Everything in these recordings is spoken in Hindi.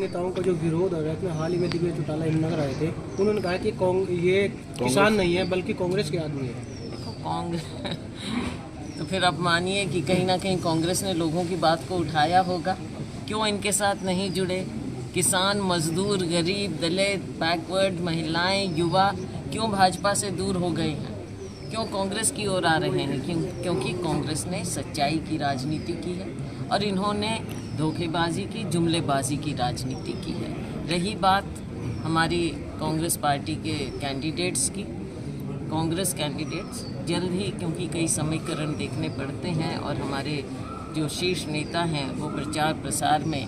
नेताओं का जो विरोध है इसमें हाल ही में दिग्विजय चौटाला हिमनगर आए थे, उन्होंने कहा कि ये किसान नहीं है बल्कि कांग्रेस के आदमी है। कांग्रेस तो फिर आप मानिए कि कहीं ना कहीं कांग्रेस ने लोगों की बात को उठाया होगा। क्यों इनके साथ नहीं जुड़े? किसान, मजदूर, गरीब, दलित, बैकवर्ड, महिलाएं, युवा क्यों भाजपा से दूर हो गए हैं? क्यों कांग्रेस की ओर आ रहे हैं? क्योंकि कांग्रेस ने सच्चाई की राजनीति की है और इन्होंने धोखेबाजी की, जुमलेबाजी की राजनीति की है। रही बात हमारी कांग्रेस पार्टी के कैंडिडेट्स की, कांग्रेस कैंडिडेट्स जल्द ही, क्योंकि कई समीकरण देखने पड़ते हैं और हमारे जो शीर्ष नेता हैं वो प्रचार प्रसार में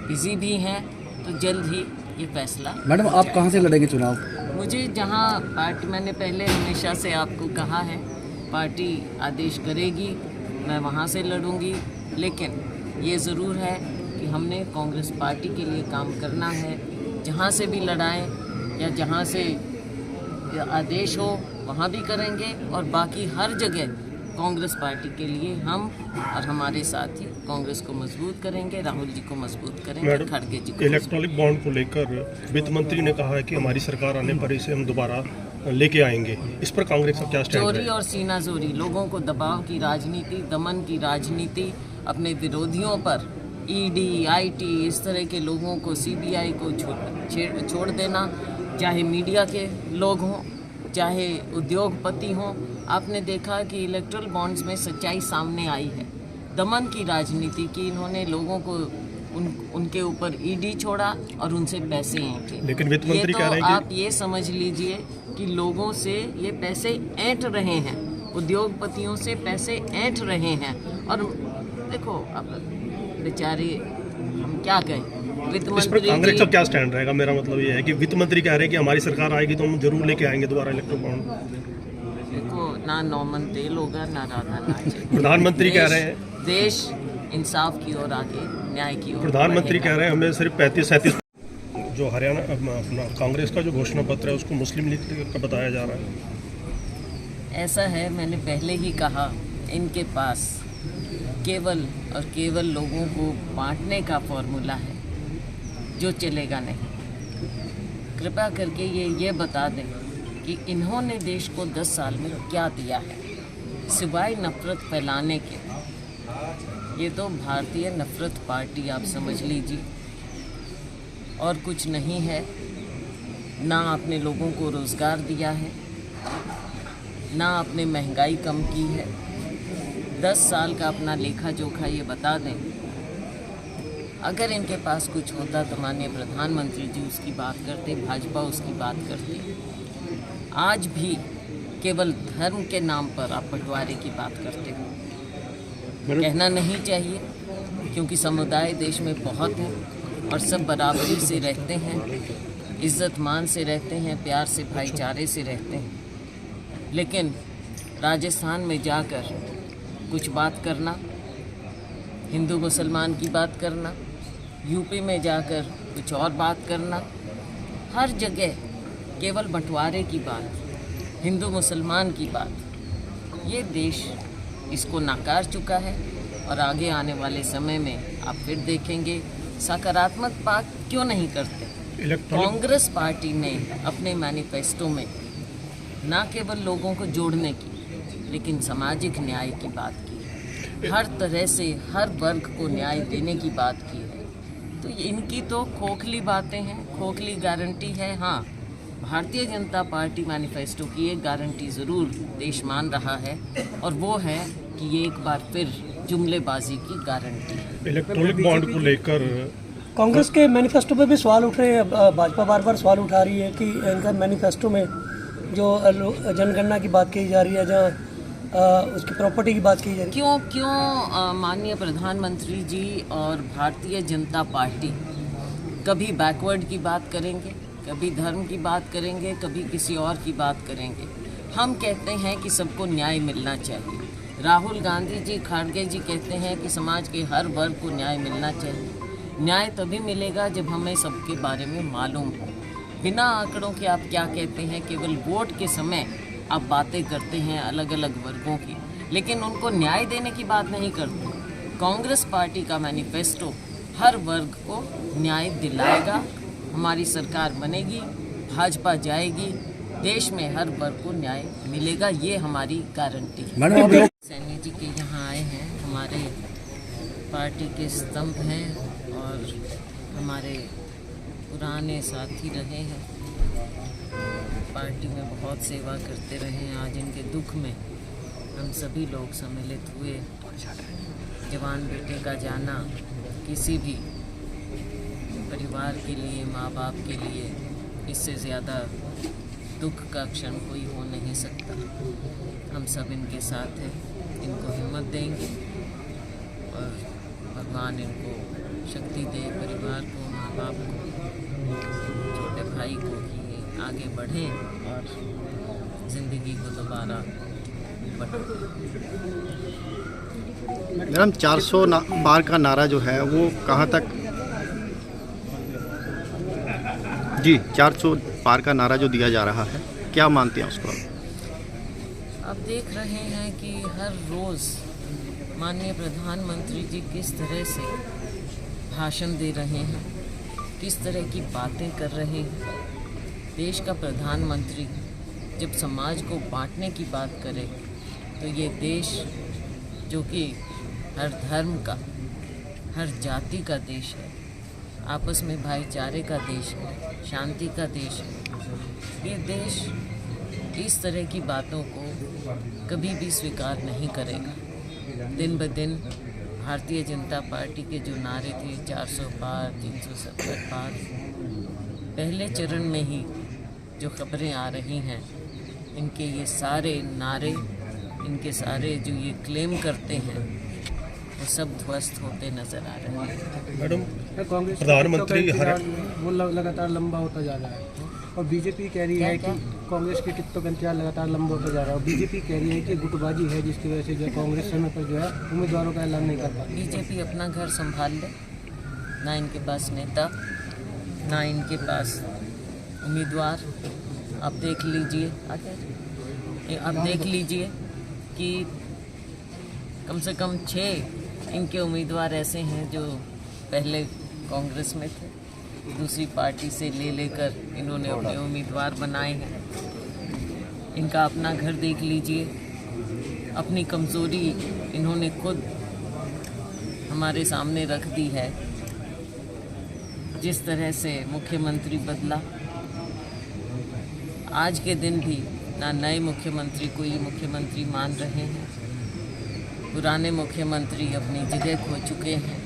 बिजी भी हैं, तो जल्द ही ये फैसला। मैडम, आप कहाँ से लड़ेंगे चुनाव? मुझे जहाँ पार्टी, मैंने पहले हमेशा से आपको कहा है, पार्टी आदेश करेगी मैं वहाँ से लड़ूंगी, लेकिन ये ज़रूर है कि हमने कांग्रेस पार्टी के लिए काम करना है। जहाँ से भी लड़ाएं या जहाँ से आदेश हो वहाँ भी करेंगे, और बाकी हर जगह कांग्रेस पार्टी के लिए हम और हमारे साथी कांग्रेस को मजबूत करेंगे, राहुल जी को मजबूत करेंगे, खड़गे जी को। इलेक्ट्रॉनिक बॉन्ड को लेकर वित्त मंत्री ने कहा है कि हमारी सरकार आने पर इसे हम दोबारा लेके आएंगे, इस पर कांग्रेस का क्या स्टैंड है? चोरी और सीनाजोरी, लोगों को दबाव की राजनीति, दमन की राजनीति, अपने विरोधियों पर ईडी, आईटी, इस तरह के लोगों को, सीबीआई को छोड़ देना, चाहे मीडिया के लोग हों, चाहे उद्योगपति हों। आपने देखा कि इलेक्ट्रल बॉन्ड्स में सच्चाई सामने आई है। दमन की राजनीति की इन्होंने, लोगों को उनके ऊपर ईडी छोड़ा और उनसे पैसे ऐंठे। लेकिन वित्त मंत्री कह रहे हैं कि आप ये समझ लीजिए कि लोगों से ये पैसे ऐंठ रहे हैं, उद्योगपतियों से पैसे ऐंठ रहे हैं। और देखो अब बेचारे हम क्या कहें, वित्त मंत्री, कांग्रेस का क्या स्टैंड रहेगा? मेरा मतलब ये है कि वित्त मंत्री कह रहे हैं कि हमारी सरकार आएगी तो हम जरूर लेके आएंगे दोबारा इलेक्ट्रल बॉन्ड। देखो, ना नौमन तेल होगा ना राधा नाचे। प्रधानमंत्री कह रहे हैं, देश इंसाफ की ओर आगे, न्याय की ओर। प्रधानमंत्री कह रहे हैं हमें सिर्फ 35-37 जो हरियाणा अपना कांग्रेस का जो घोषणा पत्र है उसको मुस्लिम लीग का बताया जा रहा है। ऐसा है, मैंने पहले ही कहा, इनके पास केवल और केवल लोगों को बांटने का फॉर्मूला है जो चलेगा नहीं। कृपया करके ये बता दें कि इन्होंने देश को 10 साल में क्या दिया है सिवाय नफरत फैलाने के। ये तो भारतीय नफरत पार्टी आप समझ लीजिए, और कुछ नहीं है। ना आपने लोगों को रोज़गार दिया है, ना आपने महंगाई कम की है। 10 साल का अपना लेखा जोखा ये बता दें। अगर इनके पास कुछ होता तो माननीय प्रधानमंत्री जी उसकी बात करते, भाजपा उसकी बात करती। आज भी केवल धर्म के नाम पर आप बंटवारे की बात करते हो। कहना नहीं चाहिए, क्योंकि समुदाय देश में बहुत हैं और सब बराबरी से रहते हैं, इज्जत मान से रहते हैं, प्यार से, भाईचारे से रहते हैं। लेकिन राजस्थान में जाकर कुछ बात करना, हिंदू मुसलमान की बात करना, यूपी में जाकर कुछ और बात करना, हर जगह केवल बंटवारे की बात, हिंदू मुसलमान की बात। ये देश इसको नकार चुका है और आगे आने वाले समय में आप फिर देखेंगे सकारात्मक बात क्यों नहीं करते। कांग्रेस पार्टी ने अपने मैनिफेस्टो में ना केवल लोगों को जोड़ने की, लेकिन सामाजिक न्याय की बात की, हर तरह से हर वर्ग को न्याय देने की बात की है। तो इनकी तो खोखली बातें हैं, खोखली गारंटी है। हाँ, भारतीय जनता पार्टी मैनिफेस्टो की एक गारंटी ज़रूर देश मान रहा है, और वो है कि ये एक बार फिर जुमलेबाजी की गारंटी है। इलेक्ट्रॉनिक बॉन्ड को लेकर कांग्रेस के मैनिफेस्टो पे भी सवाल उठ रहे हैं। भाजपा बार बार सवाल उठा रही है कि इनका मैनिफेस्टो में जो जनगणना की बात की जा रही है, जहाँ उसकी प्रॉपर्टी की बात की जा रही है, क्यों माननीय प्रधानमंत्री जी और भारतीय जनता पार्टी कभी बैकवर्ड की बात करेंगे, कभी धर्म की बात करेंगे, कभी किसी और की बात करेंगे। हम कहते हैं कि सबको न्याय मिलना चाहिए। राहुल गांधी जी, खड़गे जी कहते हैं कि समाज के हर वर्ग को न्याय मिलना चाहिए। न्याय तभी मिलेगा जब हमें सबके बारे में मालूम हो। बिना आंकड़ों के आप क्या कहते हैं, केवल वोट के समय आप बातें करते हैं अलग अलग वर्गों की, लेकिन उनको न्याय देने की बात नहीं करते। कांग्रेस पार्टी का मैनिफेस्टो हर वर्ग को न्याय दिलाएगा। हमारी सरकार बनेगी, भाजपा जाएगी, देश में हर वर्ग को न्याय मिलेगा, ये हमारी गारंटी है। मैडम आप लोग सैनी जी के यहाँ आए हैं, हमारे पार्टी के स्तंभ हैं और हमारे पुराने साथी रहे हैं, पार्टी में बहुत सेवा करते रहे हैं। आज इनके दुख में हम सभी लोग सम्मिलित हुए। जवान बेटे का जाना किसी भी परिवार के लिए, माँ बाप के लिए इससे ज़्यादा दुख का क्षण कोई हो नहीं सकता। हम सब इनके साथ हैं, इनको हिम्मत देंगे और भगवान इनको शक्ति दे, परिवार को, माँ बाप को, छोटे भाई को कि आगे बढ़ें और ज़िंदगी को दोबारा बढ़ाएं। मैडम 400 पार का नारा जो है वो कहाँ तक जी 400 पार का नारा जो दिया जा रहा है, क्या मानते हैं उसको? आप देख रहे हैं कि हर रोज़ माननीय प्रधानमंत्री जी किस तरह से भाषण दे रहे हैं, किस तरह की बातें कर रहे हैं। देश का प्रधानमंत्री जब समाज को बांटने की बात करे तो ये देश जो कि हर धर्म का, हर जाति का देश है, आपस में भाईचारे का देश है, शांति का देश है, ये देश इस तरह की बातों को कभी भी स्वीकार नहीं करेगा। दिन ब दिन भारतीय जनता पार्टी के जो नारे थे 400 पार, 370 पार, पहले चरण में ही जो खबरें आ रही हैं, इनके ये सारे नारे, इनके सारे जो ये क्लेम करते हैं, वो सब ध्वस्त होते नज़र आ रहे हैं। मैडम कांग्रेस प्रधानमंत्री वो लगातार लंबा होता जा रहा है और बीजेपी कह रही है कि कांग्रेस के टिकटों का इंतजार लगातार लंबा होता जा रहा है और बीजेपी कह रही है कि गुटबाजी है जिसकी वजह से जो कांग्रेस समय पर जो है उम्मीदवारों का ऐलान नहीं कर पाती। बीजेपी अपना घर संभाल ले, ना इनके पास नेता, ना इनके पास उम्मीदवार। आप देख लीजिए, आप देख लीजिए कि कम से कम 6 इनके उम्मीदवार ऐसे हैं जो पहले कांग्रेस में थे, दूसरी पार्टी से लेकर इन्होंने अपने उम्मीदवार बनाए हैं। इनका अपना घर देख लीजिए, अपनी कमज़ोरी इन्होंने खुद हमारे सामने रख दी है। जिस तरह से मुख्यमंत्री बदला, आज के दिन भी ना नए मुख्यमंत्री को ये मुख्यमंत्री मान रहे हैं, पुराने मुख्यमंत्री अपनी जगह खो चुके हैं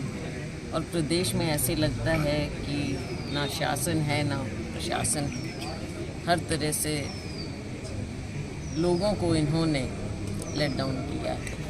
और प्रदेश में ऐसे लगता है कि ना शासन है ना प्रशासन। हर तरह से लोगों को इन्होंने लेट डाउन किया है।